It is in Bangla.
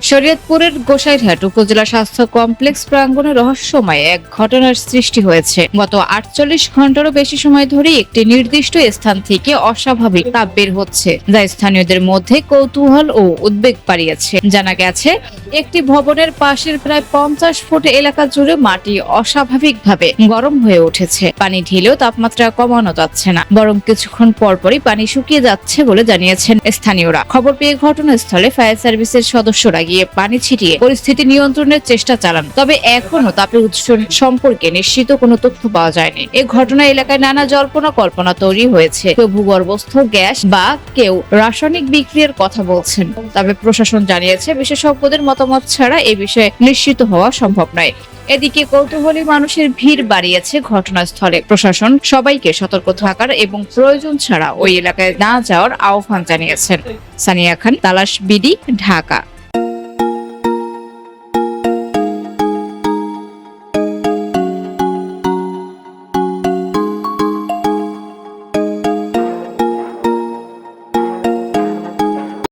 শরীয়তপুরের গোসাইরহাট উপজেলা স্বাস্থ্য কমপ্লেক্স প্রাঙ্গণে রহস্যময় এক ঘটনার সৃষ্টি হয়েছে। গত ৪৮ ঘন্টারও বেশি সময় ধরে একটি নির্দিষ্ট স্থান থেকে অস্বাভাবিক তাপ বের হচ্ছে, যা স্থানীয়দের মধ্যে কৌতূহল ও উদ্বেগ বাড়িয়েছে। জানা গেছে, একটি ভবনের পাশের প্রায় ৫০ ফুট এলাকা জুড়ে মাটি অস্বাভাবিকভাবে গরম হয়ে উঠেছে। পানি ঢেলেও তাপমাত্রা কমানো যাচ্ছে না, বরং কিছুক্ষণ পরপরই পানি শুকিয়ে যাচ্ছে বলে জানিয়েছেন স্থানীয়রা। খবর পেয়ে ঘটনাস্থলে ফায়ার সার্ভিসের সদস্যরা গিয়ে পানি ছিটিয়ে পরিস্থিতি নিয়ন্ত্রণের চেষ্টা চালান। তবে এখনো তাপের উৎস সম্পর্কে নিশ্চিত কোনো তথ্য পাওয়া যায়নি। এই ঘটনা এলাকায় নানা জল্পনা কল্পনা তৈরি হয়েছে। কেউ ভূগর্ভস্থ গ্যাস বা কেউ রাসায়নিক বিক্রিয়ার কথা বলছেন। তবে প্রশাসন জানিয়েছে, বিশেষজ্ঞদের মতামত ছাড়া এ বিষয়ে নিশ্চিত হওয়া সম্ভব নয়। এদিকে কৌতূহলী মানুষের ভিড় বাড়িয়েছে ঘটনাস্থলে। প্রশাসন সবাইকে সতর্ক থাকার এবং প্রয়োজন ছাড়া ওই এলাকায় না যাওয়ার আহ্বান জানিয়েছেন। সানিয়া খান, তালাশ, বিডি, ঢাকা।